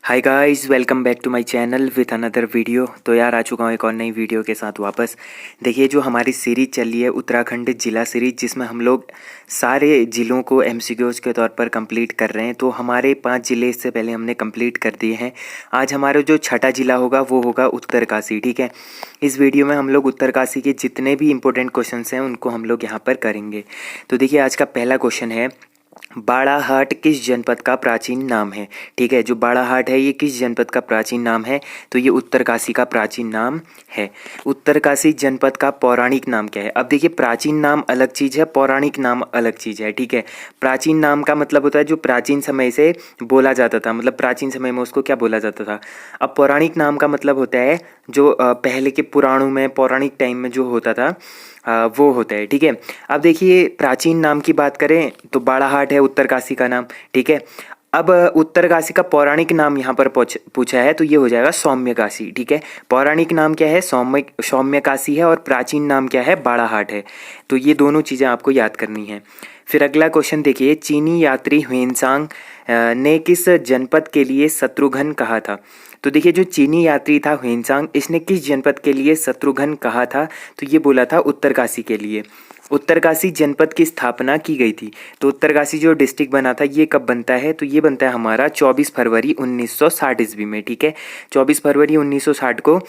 Hi guys, welcome back to my channel with another video. तो यार आ चुका हूँ एक और नई वीडियो के साथ वापस। देखिए जो हमारी सीरीज चल रही है उत्तराखंड जिला सीरीज, जिसमें हम लोग सारे ज़िलों को एमसीक्यूज़ के तौर पर कंप्लीट कर रहे हैं। तो हमारे 5 ज़िले इससे पहले हमने कंप्लीट कर दिए हैं। आज हमारा जो छठा ज़िला होगा वो होगा उत्तरकाशी। ठीक है, इस वीडियो में हम लोग उत्तरकाशी के जितने भी इंपॉर्टेंट क्वेश्चन हैं उनको हम लोग यहाँ पर करेंगे। तो देखिए आज का पहला क्वेश्चन है, बाड़ाहाट किस जनपद का प्राचीन नाम है। ठीक है, जो बाड़ाहाट है ये किस जनपद का प्राचीन नाम है, तो ये उत्तरकाशी का प्राचीन नाम है। उत्तरकाशी जनपद का पौराणिक नाम क्या है। अब देखिए प्राचीन नाम अलग चीज़ है, पौराणिक नाम अलग चीज़ है। ठीक है, प्राचीन नाम का मतलब होता है जो प्राचीन समय से बोला जाता था, मतलब प्राचीन समय में उसको क्या बोला जाता था। अब पौराणिक नाम का मतलब होता है जो पहले के पुराणों में पौराणिक टाइम में जो होता था वो होता है। ठीक है, अब देखिए प्राचीन नाम की बात करें तो बाड़ाहाट है उत्तरकाशी का नाम। ठीक है, अब उत्तरकाशी का पौराणिक नाम यहाँ पर पूछा है तो ये हो जाएगा सौम्यकाशी। ठीक है, पौराणिक नाम क्या है, सौम्यकाशी है, और प्राचीन नाम क्या है, बाड़ाहाट है। तो ये दोनों चीज़ें आपको याद करनी है। फिर अगला क्वेश्चन देखिए, चीनी यात्री ह्वेनसांग ने किस जनपद के लिए शत्रुघ्न कहा था। तो देखिए जो चीनी यात्री था ह्वेनसांग, इसने किस जनपद के लिए शत्रुघ्न कहा था, तो ये बोला था उत्तरकाशी के लिए। उत्तरकाशी जनपद की स्थापना की गई थी। तो उत्तरकाशी जो डिस्ट्रिक्ट बना था ये कब बनता है, तो ये बनता है हमारा 24 फरवरी 1960 ईस्वी में। ठीक है, 24 फरवरी 1960 को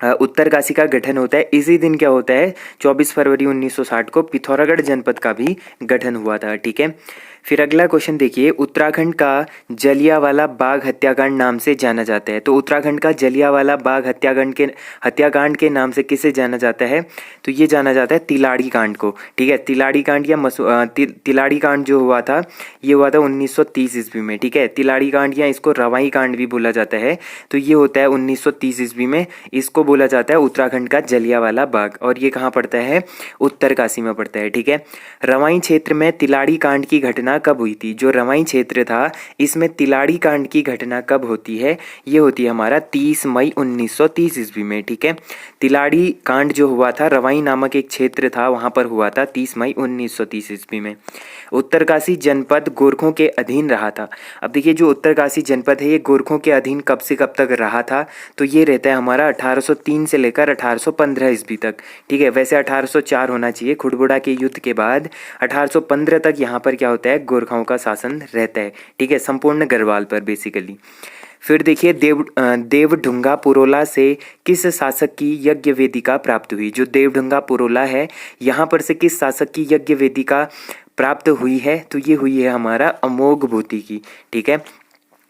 उत्तरकाशी का गठन होता है। इसी दिन क्या होता है, 24 फरवरी 1960 को पिथौरागढ़ जनपद का भी गठन हुआ था। ठीक है, फिर अगला क्वेश्चन देखिए, उत्तराखंड का जलियांवाला बाग हत्याकांड नाम से जाना जाता है। तो उत्तराखंड का जलियांवाला बाग हत्याकांड के नाम से किसे जाना जाता है, तो ये जाना जाता है तिलाड़ी कांड को। ठीक है, तिलाड़ी कांड या तिलाड़ी कांड जो हुआ था ये हुआ था 1930 ईस्वी में। ठीक है, तिलाड़ी कांड या इसको रवाई कांड भी बोला जाता है, तो ये होता है 1930 ईस्वी में। इसको बोला जाता है उत्तराखंड का जलियांवाला बाग, और ये कहाँ पड़ता है, उत्तरकाशी में पड़ता है। ठीक है, रवाई क्षेत्र में तिलाड़ी कांड की घटना कब हुई थी। जो रवाई क्षेत्र था इसमें तिलाड़ी कांड की घटना कब होती है, ये होती है हमारा 30 मई 1930 ईस्वी में। ठीक है, तिलाड़ी कांड जो हुआ था रवाई नामक एक क्षेत्र था वहां पर हुआ था 30 मई 1930 ईस्वी में। उत्तरकाशी जनपद गोरखों के अधीन रहा था। अब देखिए जो उत्तरकाशी जनपद है ये गोरखों के अधीन कब से कब तक रहा था, तो ये रहता है हमारा 1803 से लेकर 1815 ईस्वी तक। ठीक है, वैसे 1804 होना चाहिए, खुड़बुड़ा के युद्ध के बाद 1815 तक यहाँ पर क्या होता है, गोरखाओं का शासन रहता है। ठीक है, संपूर्ण गढ़वाल पर बेसिकली। फिर देखिए देवढुंगा पुरोला से किस शासक की यज्ञ वेदिका प्राप्त हुई। जो देवढुंगा पुरोला है यहाँ पर से किस शासक की यज्ञ वेदिका प्राप्त हुई है, तो ये हुई है हमारा अमोघ भूति की। ठीक है,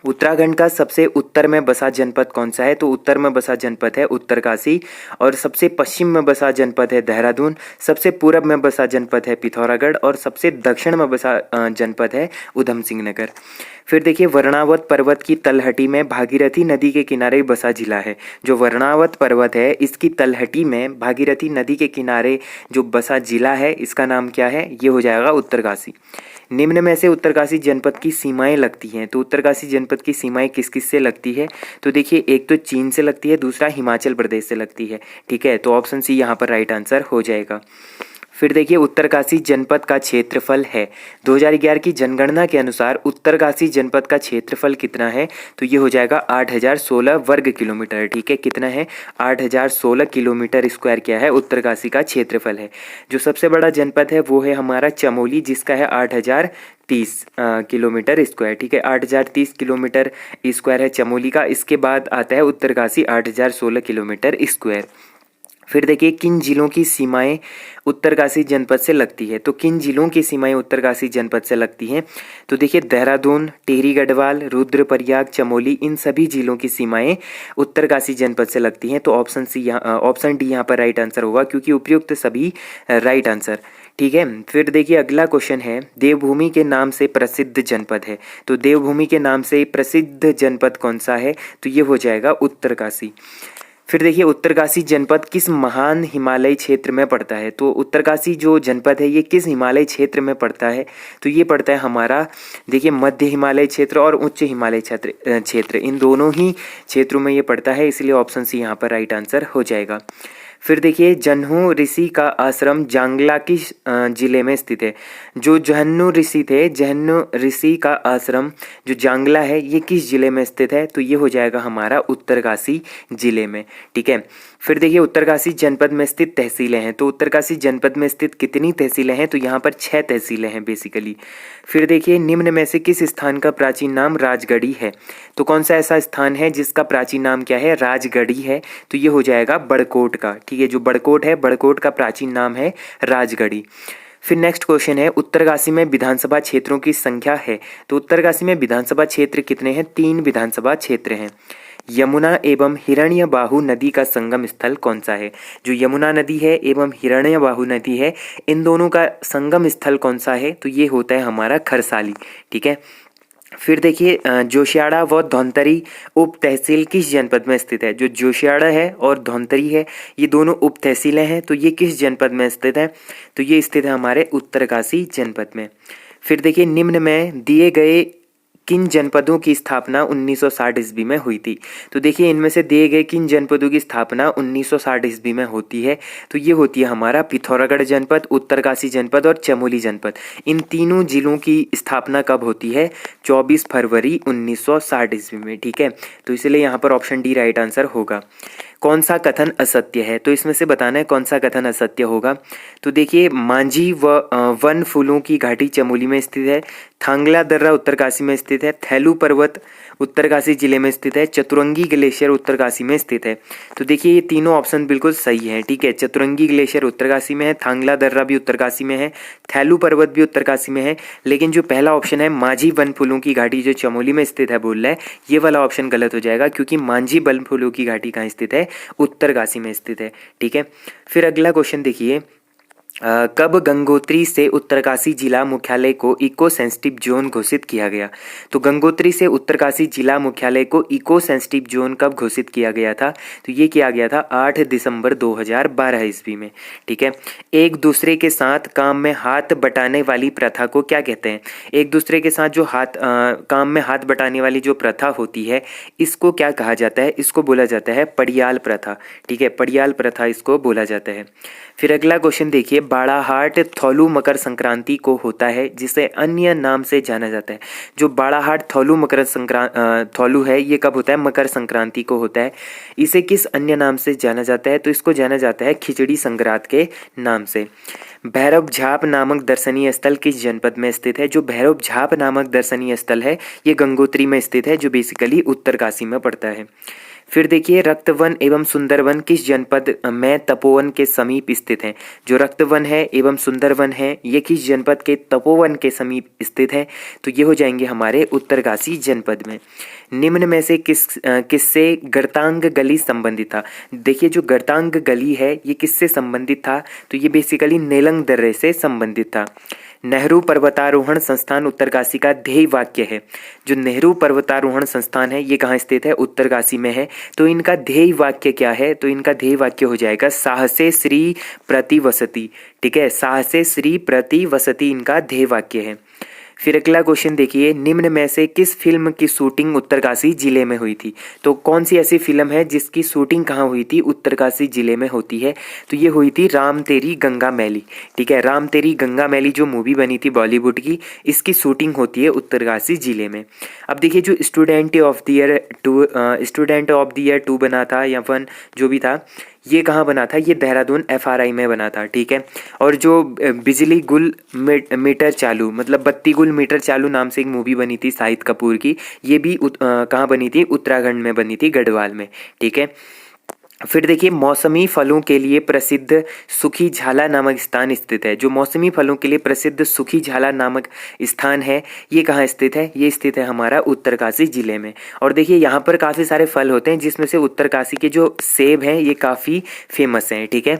उत्तराखंड का सबसे उत्तर में बसा जनपद कौन सा है, तो उत्तर में बसा जनपद है उत्तरकाशी, और सबसे पश्चिम में बसा जनपद है देहरादून, सबसे पूरब में बसा जनपद है पिथौरागढ़, और सबसे दक्षिण में बसा जनपद है उधम सिंह नगर। फिर देखिए वर्णावत पर्वत की तलहटी में भागीरथी नदी के किनारे बसा जिला है। जो वर्णावत पर्वत है इसकी तलहटी में भागीरथी नदी के किनारे जो बसा जिला है इसका नाम क्या है, ये हो जाएगा उत्तरकाशी। निम्न में से उत्तरकाशी जनपद की सीमाएं लगती हैं। तो उत्तरकाशी जनपद की सीमाएं किस किस से लगती है, तो देखिए एक तो चीन से लगती है, दूसरा हिमाचल प्रदेश से लगती है। ठीक है, तो ऑप्शन सी यहाँ पर राइट आंसर हो जाएगा। फिर देखिए उत्तरकाशी जनपद का क्षेत्रफल है। 2011 की जनगणना के अनुसार उत्तरकाशी जनपद का क्षेत्रफल कितना है, तो ये हो जाएगा 8016 वर्ग किलोमीटर। ठीक है, कितना है, 8016 किलोमीटर स्क्वायर क्या है, उत्तरकाशी का क्षेत्रफल है। जो सबसे बड़ा जनपद है वो है हमारा चमोली, जिसका है 8030 किलोमीटर स्क्वायर। ठीक है, 8030 किलोमीटर स्क्वायर है चमोली का। इसके बाद आता है उत्तरकाशी 8016 किलोमीटर स्क्वायर। फिर देखिए किन जिलों की सीमाएं उत्तरकाशी जनपद से लगती है। तो किन जिलों की सीमाएं उत्तरकाशी जनपद से लगती हैं, तो देखिए देहरादून, टिहरी गढ़वाल, रुद्रप्रयाग, चमोली, इन सभी जिलों की सीमाएं उत्तरकाशी जनपद से लगती हैं। तो ऑप्शन डी यहाँ पर राइट आंसर होगा, क्योंकि उपयुक्त सभी राइट आंसर। ठीक है, फिर देखिए अगला क्वेश्चन है, देवभूमि के नाम से प्रसिद्ध जनपद है। तो देवभूमि के नाम से प्रसिद्ध जनपद कौन सा है, तो ये हो जाएगा उत्तरकाशी। फिर देखिए उत्तरकाशी जनपद किस महान हिमालय क्षेत्र में पड़ता है। तो उत्तरकाशी जो जनपद है ये किस हिमालय क्षेत्र में पड़ता है, तो ये पड़ता है हमारा देखिए मध्य हिमालय क्षेत्र और उच्च हिमालय क्षेत्र इन दोनों ही क्षेत्रों में ये पड़ता है, इसलिए ऑप्शन सी यहाँ पर राइट आंसर हो जाएगा। फिर देखिए जन्हू ऋषि का आश्रम जांगला किस जिले में स्थित है। जो जहन्नू ऋषि थे, जहन्नू ऋषि का आश्रम जो जांगला है ये किस जिले में स्थित है, तो ये हो जाएगा हमारा उत्तरकाशी जिले में। ठीक है। फिर देखिए उत्तरकाशी जनपद में स्थित तहसीलें हैं, तो उत्तरकाशी जनपद में स्थित कितनी तहसीलें हैं, तो यहाँ पर 6 तहसीलें हैं बेसिकली। फिर देखिए निम्न में से किस स्थान का प्राचीन नाम राजगढ़ी है, तो कौन सा ऐसा स्थान है जिसका प्राचीन नाम क्या है, राजगढ़ी है, तो ये हो जाएगा बड़कोट का। ठीक है, जो बड़कोट है, बड़कोट का प्राचीन नाम है राजगढ़ी। फिर नेक्स्ट क्वेश्चन है उत्तरकाशी में विधानसभा क्षेत्रों की संख्या है, तो उत्तरकाशी में विधानसभा क्षेत्र कितने हैं, 3 विधानसभा क्षेत्र हैं। यमुना एवं हिरण्यबाहु नदी का संगम स्थल कौन सा है, जो यमुना नदी है एवं हिरण्यबाहु नदी है, इन दोनों का संगम स्थल कौन सा है, तो ये होता है हमारा खरसाली। ठीक है। फिर देखिए जोशियाड़ा व धौंतरी उप तहसील किस जनपद में स्थित है, जो जोशियाड़ा है और धौंतरी है ये दोनों उप तहसीलें हैं, तो ये किस जनपद में स्थित है, तो ये स्थित है हमारे उत्तरकाशी जनपद में। फिर देखिए निम्न में दिए गए किन जनपदों की स्थापना 1960 ईस्वी में हुई थी, तो देखिए इनमें से दिए गए किन जनपदों की स्थापना 1960 ईस्वी में होती है, तो ये होती है हमारा पिथौरागढ़ जनपद, उत्तरकाशी जनपद और चमोली जनपद। इन तीनों जिलों की स्थापना कब होती है, 24 फरवरी 1960 ईस्वी में। ठीक है, तो इसलिए यहाँ पर ऑप्शन डी राइट आंसर होगा। कौन सा कथन असत्य है, तो इसमें से बताना है कौन सा कथन असत्य होगा। तो देखिए मांझी व वन फूलों की घाटी चमोली में स्थित है, थांगला दर्रा उत्तरकाशी में स्थित है, थैलू पर्वत उत्तरकाशी जिले में स्थित है, चतुरंगी ग्लेशियर उत्तरकाशी में स्थित है। तो देखिए ये तीनों ऑप्शन बिल्कुल सही है। ठीक है, चतुरंगी ग्लेशियर उत्तरकाशी में है, थांगला दर्रा भी उत्तरकाशी में है, थैलू पर्वत भी उत्तरकाशी में है, लेकिन जो पहला ऑप्शन है मांझी वन फूलों की घाटी जो चमोली में स्थित है बोल रहा है, ये वाला ऑप्शन गलत हो जाएगा, क्योंकि मांझी वन फूलों की घाटी कहाँ स्थित है, उत्तरकाशी में स्थित है। ठीक है। फिर अगला क्वेश्चन देखिए कब गंगोत्री से उत्तरकाशी जिला मुख्यालय को इको सेंसिटिव जोन घोषित किया गया, तो गंगोत्री से उत्तरकाशी जिला मुख्यालय को इको सेंसिटिव जोन कब घोषित किया गया था, तो ये किया गया था 8 दिसंबर 2012 ईस्वी में। ठीक है। एक दूसरे के साथ काम में हाथ बटाने वाली प्रथा को क्या कहते हैं, एक दूसरे के साथ जो काम में हाथ बटाने वाली जो प्रथा होती है इसको क्या कहा जाता है, इसको बोला जाता है पड़ियाल प्रथा। ठीक है, पड़ियाल प्रथा इसको बोला जाता है। फिर अगला क्वेश्चन देखिए बाड़ाहाट थौलू मकर संक्रांति को होता है जिसे अन्य नाम से जाना जाता है, जो बाड़ाहाट थौलू थौलू है ये कब होता है, मकर संक्रांति को होता है। इसे किस अन्य नाम से जाना जाता है, तो इसको जाना जाता है खिचड़ी संक्रांत के नाम से। भैरव झाप नामक दर्शनीय स्थल किस जनपद में स्थित है, जो भैरव झाप नामक दर्शनीय स्थल है ये गंगोत्री में स्थित है, जो बेसिकली उत्तरकाशी में पड़ता है। फिर देखिए रक्तवन एवं सुंदरवन किस जनपद में तपोवन के समीप स्थित हैं, जो रक्तवन है एवं सुंदरवन है ये किस जनपद के तपोवन के समीप स्थित है, तो ये हो जाएंगे हमारे उत्तरकाशी जनपद में। निम्न में से किससे गर्तांग गली संबंधित था, देखिए जो गर्तांग गली है ये किससे संबंधित था, तो ये बेसिकली नेलंग दर्रे से संबंधित था। नेहरू पर्वतारोहण संस्थान उत्तरकाशी का ध्येय वाक्य है, जो नेहरू पर्वतारोहण संस्थान है ये कहाँ स्थित है, उत्तरकाशी में है, तो इनका ध्येय वाक्य क्या है, तो इनका ध्येय वाक्य हो जाएगा साहसे श्री प्रतिवसति। ठीक है, साहसे श्री प्रतिवसति इनका ध्येय वाक्य है। फिर अगला क्वेश्चन देखिए निम्न में से किस फिल्म की शूटिंग उत्तरकाशी जिले में हुई थी, तो कौन सी ऐसी फिल्म है जिसकी शूटिंग कहाँ हुई थी, उत्तरकाशी जिले में होती है, तो ये हुई थी राम तेरी गंगा मैली। ठीक है, राम तेरी गंगा मैली जो मूवी बनी थी बॉलीवुड की, इसकी शूटिंग होती है उत्तरकाशी जिले में। अब देखिए जो स्टूडेंट ऑफ द ईयर 2 बना था या 1 जो भी था ये कहाँ बना था, ये देहरादून FRI में बना था। ठीक है, और जो बिजली गुल मीटर चालू मतलब बत्ती गुल मीटर चालू नाम से एक मूवी बनी थी शाहिद कपूर की, ये भी कहाँ बनी थी, उत्तराखंड में बनी थी, गढ़वाल में। ठीक है। फिर देखिए मौसमी फलों के लिए प्रसिद्ध सुखी झाला नामक स्थान स्थित है, जो मौसमी फलों के लिए प्रसिद्ध सुखी झाला नामक स्थान है ये कहाँ स्थित है, ये स्थित है हमारा उत्तरकाशी जिले में। और देखिए यहाँ पर काफ़ी सारे फल होते हैं जिसमें से उत्तरकाशी के जो सेब हैं ये काफ़ी फेमस हैं। ठीक है।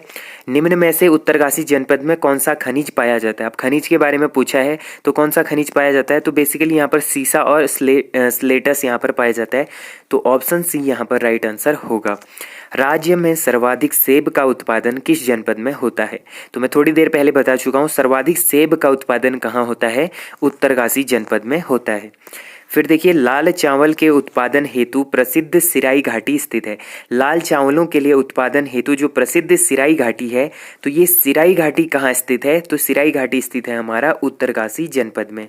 निम्न में से उत्तरकाशी जनपद में कौन सा खनिज पाया जाता है, अब खनिज के बारे में पूछा है तो कौन सा खनिज पाया जाता है, तो बेसिकली यहाँ पर सीसा और स्लेटस यहाँ पर पाया जाता है, तो ऑप्शन सी यहाँ पर राइट आंसर होगा। राज्य में सर्वाधिक सेब का उत्पादन किस जनपद में होता है, तो मैं थोड़ी देर पहले बता चुका हूँ सर्वाधिक सेब का उत्पादन कहाँ होता है, उत्तरकाशी जनपद में होता है। फिर देखिए लाल चावल के उत्पादन हेतु प्रसिद्ध सिराई घाटी स्थित है। लाल चावलों के लिए उत्पादन हेतु जो प्रसिद्ध सिराई घाटी है, तो ये सिराई घाटी कहाँ स्थित है? तो सिराई घाटी स्थित है हमारा उत्तरकाशी जनपद में।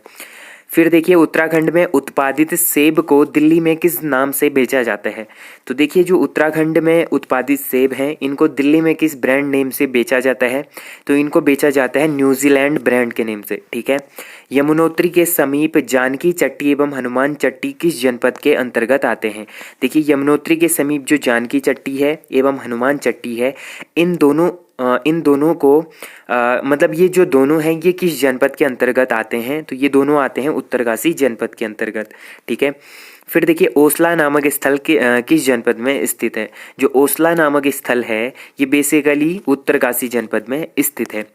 फिर देखिए उत्तराखंड में उत्पादित सेब को दिल्ली में किस नाम से बेचा जाता है? तो देखिए जो उत्तराखंड में उत्पादित सेब हैं इनको दिल्ली में किस ब्रांड नेम से बेचा जाता है? तो इनको बेचा जाता है न्यूजीलैंड ब्रांड के नेम से, ठीक है। यमुनोत्री के समीप जानकी चट्टी एवं हनुमान चट्टी किस जनपद के अंतर्गत आते हैं? देखिए यमुनोत्री के समीप जो जानकी चट्टी है एवं हनुमान चट्टी है, इन दोनों को मतलब ये जो दोनों हैं ये किस जनपद के अंतर्गत आते हैं? तो ये दोनों आते हैं उत्तरकाशी जनपद के अंतर्गत, ठीक है। फिर देखिए ओसला नामक स्थल किस जनपद में स्थित है? जो ओसला नामक स्थल है ये बेसिकली उत्तरकाशी जनपद में स्थित है।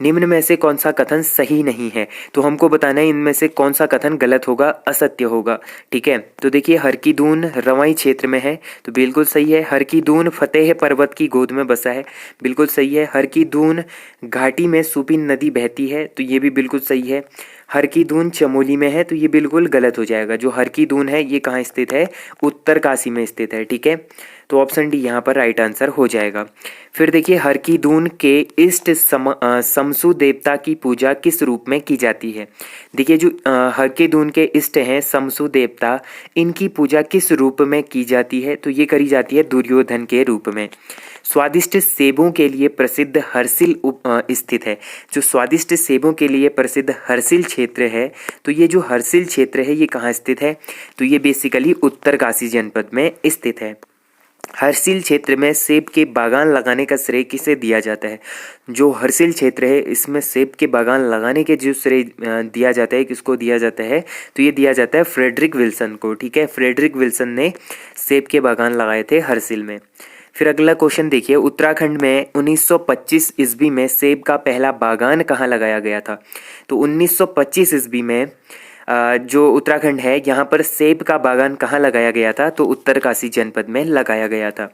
निम्न में से कौन सा कथन सही नहीं है? तो हमको बताना है इनमें से कौन सा कथन गलत होगा, असत्य होगा, ठीक है। तो देखिए हर की दून रवाई क्षेत्र में है, तो बिल्कुल सही है। हर की दून फतेह पर्वत की गोद में बसा है, बिल्कुल सही है। हर की दून घाटी में सुपिन नदी बहती है, तो ये भी बिल्कुल सही है। हर की दून चमोली में है, तो ये बिल्कुल गलत हो जाएगा। जो हर की दून है ये कहाँ स्थित है? उत्तरकाशी में स्थित है, ठीक है। तो ऑप्शन डी यहाँ पर राइट आंसर हो जाएगा। फिर देखिए हर की दून के इष्ट समसु देवता की पूजा किस रूप में की जाती है? देखिए जो हर की दून के इष्ट हैं समसु देवता, इनकी पूजा किस रूप में की जाती है? तो ये करी जाती है दुर्योधन के रूप में। स्वादिष्ट सेबों के लिए प्रसिद्ध हर्षिल स्थित है। जो स्वादिष्ट सेबों के लिए प्रसिद्ध हर्षिल क्षेत्र है, तो ये जो हर्षिल क्षेत्र है ये कहाँ स्थित है? तो ये बेसिकली उत्तरकाशी जनपद में स्थित है। हर्षिल क्षेत्र में सेब के बागान लगाने का श्रेय किसे दिया जाता है? जो हर्षिल क्षेत्र है इसमें सेब के बागान लगाने के जो श्रेय दिया जाता है, किसको दिया जाता है? तो ये दिया जाता है फ्रेडरिक विल्सन को, ठीक है। फ्रेडरिक विल्सन ने सेब के बागान लगाए थे हर्षिल में। फिर अगला क्वेश्चन देखिए उत्तराखंड में 1925 ईस्वी में सेब का पहला बागान कहाँ लगाया गया था? तो 1925 ईस्वी में जो उत्तराखंड है यहाँ पर सेब का बागान कहाँ लगाया गया था? तो उत्तरकाशी जनपद में लगाया गया था।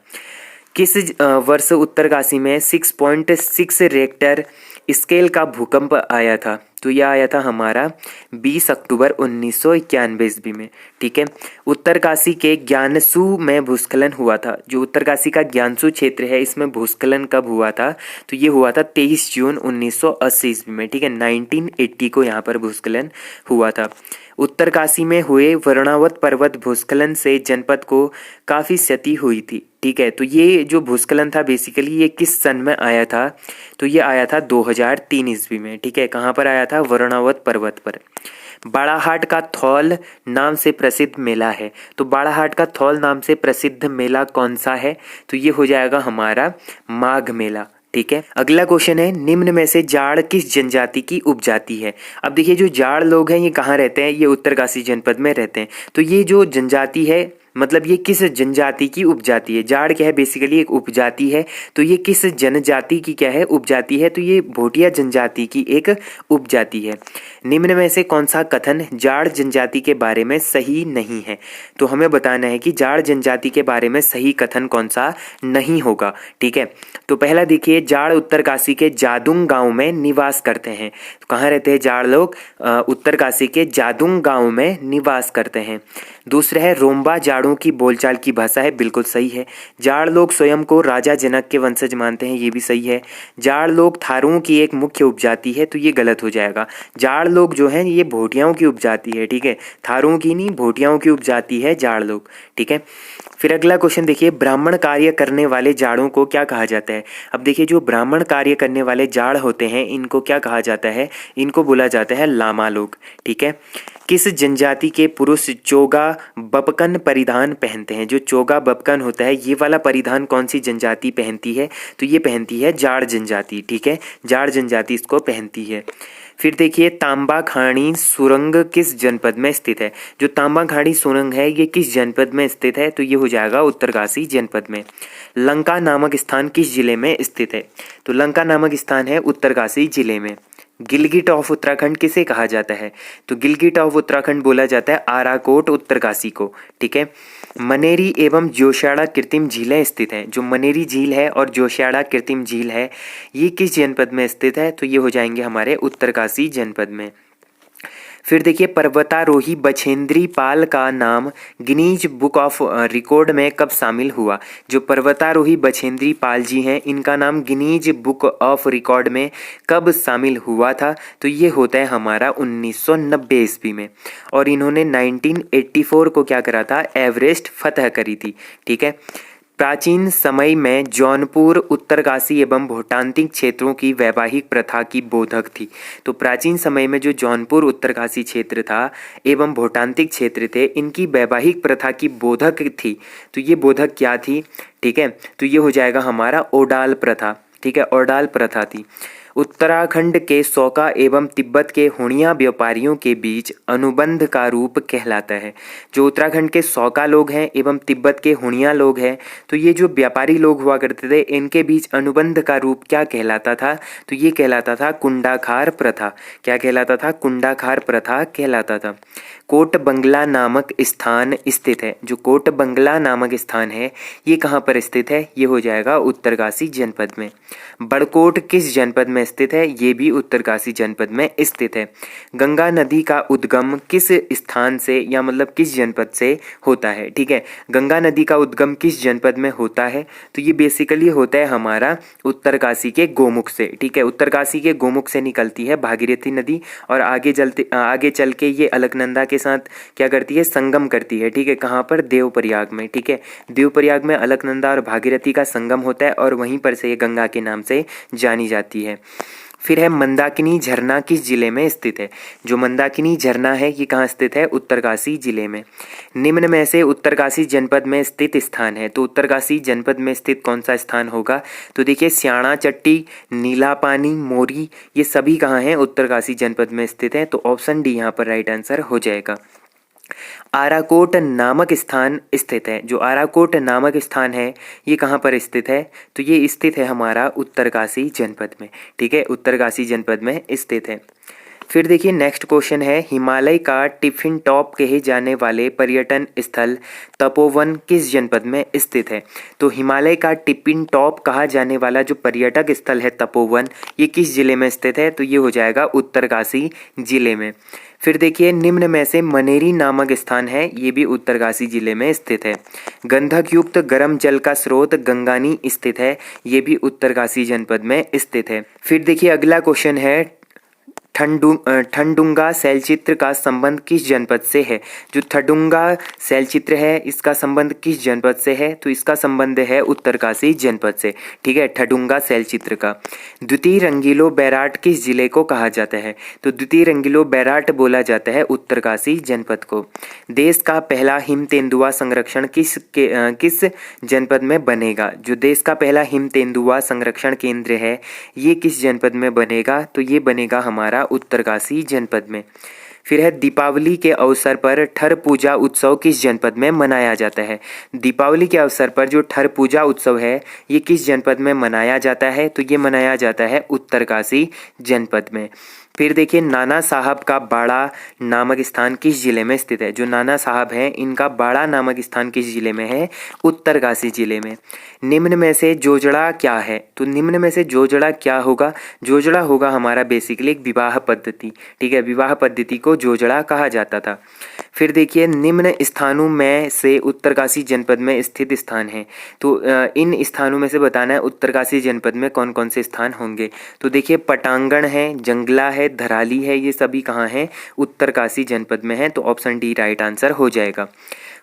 किस वर्ष उत्तरकाशी में 6.6 रेक्टर स्केल का भूकंप आया था? तो यह आया था हमारा 20 अक्टूबर 1991 ईस्वी में, ठीक है। उत्तरकाशी के ज्ञानसू में भूस्खलन हुआ था। जो उत्तरकाशी का ज्ञानसू क्षेत्र है इसमें भूस्खलन कब हुआ था? तो ये हुआ था 23 जून 1980 ईस्वी में, ठीक है। 1980 को यहाँ पर भूस्खलन हुआ था। उत्तरकाशी में हुए वर्णावत पर्वत भूस्खलन से जनपद को काफ़ी क्षति हुई थी, ठीक है। तो ये जो भूस्खलन था बेसिकली ये किस सन में आया था? तो ये आया था 2003 ईस्वी में, ठीक है। कहाँ पर आया था? वर्णावत पर्वत पर। बाड़ाहाट का थौल नाम से प्रसिद्ध मेला है। तो बाड़ाहाट का थौल नाम से प्रसिद्ध मेला कौन सा है? तो ये हो जाएगा हमारा माघ मेला, ठीक है। अगला क्वेश्चन है निम्न में से जाड़ किस जनजाति की उपजाति है? अब देखिए जो जाड़ लोग हैं ये कहाँ रहते हैं? ये उत्तरकाशी जनपद में रहते हैं। तो ये जो जनजाति है मतलब ये किस जनजाति की उपजाति है? जाड़ क्या है? बेसिकली एक उपजाति है। तो ये किस जनजाति की क्या है? उपजाति है। तो ये भोटिया जनजाति की एक उपजाति है। निम्न में से कौन सा कथन जाड़ जनजाति के बारे में सही नहीं है? तो हमें बताना है कि जाड़ जनजाति के बारे में सही कथन कौन सा नहीं होगा, ठीक है। तो पहला देखिए जाड़ उत्तरकाशी के जादुंग गांव में निवास करते हैं। तो कहाँ रहते हैं जाड़ लोग? उत्तरकाशी के जादुंग गांव में निवास करते हैं। दूसरा है रोम्बा जाड़ों की बोलचाल की भाषा है, बिल्कुल सही है। जाड़ लोग स्वयं को राजा जनक के वंशज मानते हैं, ये भी सही है। जाड़ लोग थारुओं की एक मुख्य उपजाति है, तो ये गलत हो जाएगा। जाड़ लोग जो हैं ये भोटियाओं की उपजाति है, ठीक है। थारुओं की नहीं, भोटियाओं की उपजाति है जाड़ लोग, ठीक है। फिर अगला क्वेश्चन देखिए ब्राह्मण कार्य करने वाले जाड़ों को क्या कहा जाता है? अब देखिए जो ब्राह्मण कार्य करने वाले जाड़ होते हैं इनको क्या कहा जाता है? इनको बोला जाता है लामा लोग, ठीक है। किस जनजाति के पुरुष चोगा बपकन परिधान पहनते हैं? जो चोगा बपकन होता है ये वाला परिधान कौन सी जनजाति पहनती है? तो ये पहनती है जाड़ जनजाति, ठीक है। जाड़ जनजाति इसको पहनती है। फिर देखिए तांबा खाड़ी सुरंग किस जनपद में स्थित है? जो तांबा खाड़ी सुरंग है ये किस जनपद में स्थित है? तो ये हो जाएगा उत्तरकाशी जनपद में। लंका नामक स्थान किस जिले में स्थित है? तो लंका नामक स्थान है उत्तरकाशी जिले में। गिलगिट ऑफ उत्तराखंड किसे कहा जाता है? तो गिलगिट ऑफ उत्तराखंड बोला जाता है आराकोट उत्तरकाशी को, ठीक है। मनेरी एवं जोशियाड़ा कृत्रिम झीलें स्थित हैं। जो मनेरी झील है और जोशियाड़ा कृत्रिम झील है ये किस जनपद में स्थित है? तो ये हो जाएंगे हमारे उत्तरकाशी जनपद में। फिर देखिए पर्वतारोही बछेंद्री पाल का नाम गिनीज बुक ऑफ रिकॉर्ड में कब शामिल हुआ। जो पर्वतारोही बछेंद्री पाल जी हैं इनका नाम गिनीज बुक ऑफ रिकॉर्ड में कब शामिल हुआ था, तो ये होता है हमारा 1990 ईस्वी में। और इन्होंने 1984 को क्या करा था, एवरेस्ट फतह करी थी। ठीक है। प्राचीन समय में जौनपुर उत्तरकाशी एवं भूटांतिक क्षेत्रों की वैवाहिक प्रथा की बोधक थी। तो प्राचीन समय में जो जौनपुर उत्तरकाशी क्षेत्र था एवं भूटांतिक क्षेत्र थे, इनकी वैवाहिक प्रथा की बोधक थी। तो ये बोधक क्या थी, ठीक है, तो ये हो जाएगा हमारा ओडाल प्रथा। ठीक है, ओडाल प्रथा थी। उत्तराखंड के सौका एवं तिब्बत के हुणिया व्यापारियों के बीच अनुबंध का रूप कहलाता है। जो उत्तराखंड के सौका लोग हैं एवं तिब्बत के हुणिया लोग हैं, तो ये जो व्यापारी लोग हुआ करते थे, इनके बीच अनुबंध का रूप क्या कहलाता था, तो ये कहलाता था कुंडाखार प्रथा। क्या कहलाता था, कुंडाखार प्रथा कहलाता था। कोट बंगला नामक स्थान स्थित है। जो कोट बंगला नामक स्थान है ये कहाँ पर स्थित है, ये हो जाएगा उत्तरकाशी जनपद में। बड़कोट किस जनपद में स्थित है, ये भी उत्तरकाशी जनपद में स्थित है। गंगा नदी का उद्गम किस स्थान से या मतलब किस जनपद से होता है। ठीक है, गंगा नदी का उद्गम किस जनपद में होता है, तो ये बेसिकली होता है हमारा उत्तरकाशी के गोमुख से। ठीक है, उत्तरकाशी के गोमुख से निकलती है भागीरथी नदी और आगे चल के ये अलकनंदा के साथ क्या करती है, संगम करती है। ठीक है, कहाँ पर, देवप्रयाग में। ठीक है, देवप्रयाग में अलकनंदा और भागीरथी का संगम होता है और वहीं पर से ये गंगा के नाम से जानी जाती है। फिर है मंदाकिनी झरना किस जिले में स्थित है। जो मंदाकिनी झरना है ये कहाँ स्थित है, उत्तरकाशी जिले में। निम्न में से उत्तरकाशी जनपद में स्थित स्थान है, तो उत्तरकाशी जनपद में स्थित कौन सा स्थान होगा, तो देखिए स्याणा चट्टी, नीला पानी, मोरी, ये सभी कहाँ हैं, उत्तरकाशी जनपद में स्थित हैं। तो ऑप्शन डी यहाँ पर राइट आंसर हो जाएगा। आराकोट नामक स्थान स्थित है। जो आराकोट नामक स्थान है ये कहाँ पर स्थित है, तो ये स्थित है हमारा उत्तरकाशी जनपद में। ठीक है, उत्तरकाशी जनपद में स्थित है। फिर देखिए नेक्स्ट क्वेश्चन है, हिमालय का टिफिन टॉप कहे जाने वाले पर्यटन स्थल तपोवन किस जनपद में स्थित है। तो हिमालय का टिफिन टॉप कहा जाने वाला जो पर्यटक स्थल है तपोवन, ये किस जिले में स्थित है, तो ये हो जाएगा उत्तरकाशी जिले में। फिर देखिए निम्न में से मनेरी नामक स्थान है, ये भी उत्तरकाशी जिले में स्थित है। गंधक युक्त गर्म जल का स्रोत गंगानी स्थित है, ये भी उत्तरकाशी जनपद में स्थित है। फिर देखिए अगला क्वेश्चन है, ठंडुंगा शैलचित्र का संबंध किस जनपद से है। जो ठंडुंगा शैलचित्र है इसका संबंध किस जनपद से है, तो इसका संबंध है उत्तरकाशी जनपद से। ठीक है, ठंडुंगा शैलचित्र का। द्वितीय रंगीलो बैराट किस जिले को कहा जाता है, तो द्वितीय रंगीलो बैराट बोला जाता है उत्तरकाशी जनपद को। देश का पहला हिम तेंदुआ संरक्षण किस जनपद में बनेगा। जो देश का पहला हिम तेंदुआ संरक्षण केंद्र है ये किस जनपद में बनेगा, तो ये बनेगा हमारा उत्तरकाशी जनपद में। फिर है दीपावली के अवसर पर ठर पूजा उत्सव किस जनपद में मनाया जाता है। दीपावली के अवसर पर जो ठर पूजा उत्सव है ये किस जनपद में मनाया जाता है, तो ये मनाया जाता है उत्तरकाशी जनपद में। फिर देखिए नाना साहब का बाड़ा नामक स्थान किस जिले में स्थित है। जो नाना साहब हैं इनका बाड़ा नामक स्थान किस जिले में है, उत्तरकाशी जिले में। निम्न में से जोजड़ा क्या है, तो निम्न में से जोजड़ा क्या होगा, जोजड़ा होगा हमारा बेसिकली एक विवाह पद्धति। ठीक है, विवाह पद्धति को जोजड़ा कहा जाता था। फिर देखिए निम्न स्थानों में से उत्तरकाशी जनपद में स्थित स्थान है, तो इन स्थानों में से बताना है उत्तरकाशी जनपद में कौन कौन से स्थान होंगे। तो देखिए पटांगण है, जंगला है, धराली है, ये सभी कहाँ हैं, उत्तरकाशी जनपद में है। तो ऑप्शन डी राइट आंसर हो जाएगा।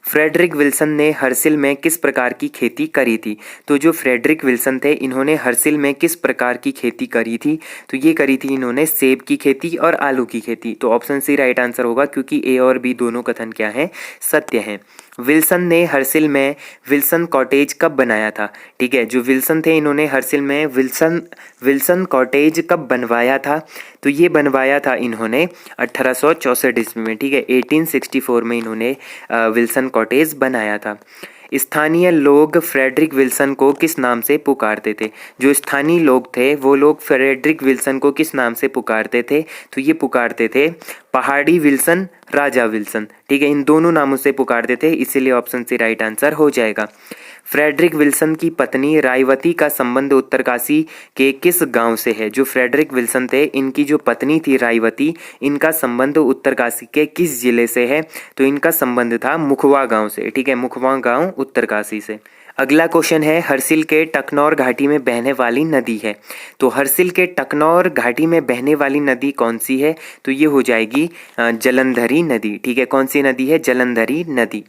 फ्रेडरिक विल्सन ने हर्सिल में किस प्रकार की खेती करी थी। तो जो फ्रेडरिक विल्सन थे इन्होंने हर्सिल में किस प्रकार की खेती करी थी, तो ये करी थी इन्होंने सेब की खेती और आलू की खेती। तो ऑप्शन सी राइट आंसर होगा क्योंकि ए और बी दोनों कथन क्या हैं, सत्य हैं। विल्सन ने हर्सिल में विल्सन कॉटेज कब बनाया था। ठीक है, जो विल्सन थे इन्होंने हर्सिल में विल्सन कॉटेज कब बनवाया था, तो ये बनवाया था इन्होंने 1864 ईस्वी में। ठीक है, 1864 में इन्होंने विल्सन कॉटेज बनाया था। स्थानीय लोग फ्रेडरिक विल्सन को किस नाम से पुकारते थे। जो स्थानीय लोग थे वो लोग फ्रेडरिक विल्सन को किस नाम से पुकारते थे, तो ये पुकारते थे पहाड़ी विल्सन, राजा विल्सन। ठीक है, इन दोनों नामों से पुकारते थे, इसीलिए ऑप्शन सी राइट आंसर हो जाएगा। फ्रेडरिक विल्सन की पत्नी रायवती का संबंध उत्तरकाशी के किस गांव से है? जो फ्रेडरिक विल्सन थे, इनकी जो पत्नी थी रायवती, इनका संबंध उत्तरकाशी के किस जिले से है? तो इनका संबंध था मुखवा गांव से। ठीक है, मुखवा गांव उत्तरकाशी से। अगला क्वेश्चन है, हरसिल के टकनौर घाटी में बहने वाली नदी है। तो हरसिल के टकनौर घाटी में बहने वाली नदी कौन सी है? तो ये हो जाएगी जलंधरी नदी। ठीक है, कौन सी नदी है? जलंधरी नदी।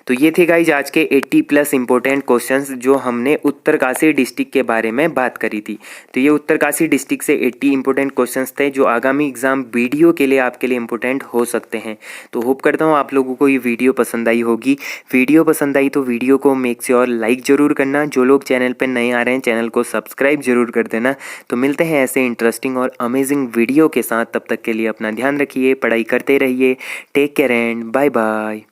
तो ये थे गाइज आज के 80+ इंपॉर्टेंट क्वेश्चंस जो हमने उत्तरकाशी डिस्ट्रिक्ट के बारे में बात करी थी। तो ये उत्तरकाशी डिस्ट्रिक्ट से 80 इंपॉर्टेंट क्वेश्चंस थे जो आगामी एग्जाम वीडियो के लिए आपके लिए इंपॉर्टेंट हो सकते हैं। तो होप करता हूँ आप लोगों को ये वीडियो पसंद आई होगी। वीडियो पसंद आई तो वीडियो को मेक श्योर लाइक जरूर करना। जो लोग चैनल पर नए आ रहे हैं, चैनल को सब्सक्राइब जरूर कर देना। तो मिलते हैं ऐसे इंटरेस्टिंग और अमेजिंग वीडियो के साथ। तब तक के लिए अपना ध्यान रखिए, पढ़ाई करते रहिए। Take care and bye bye.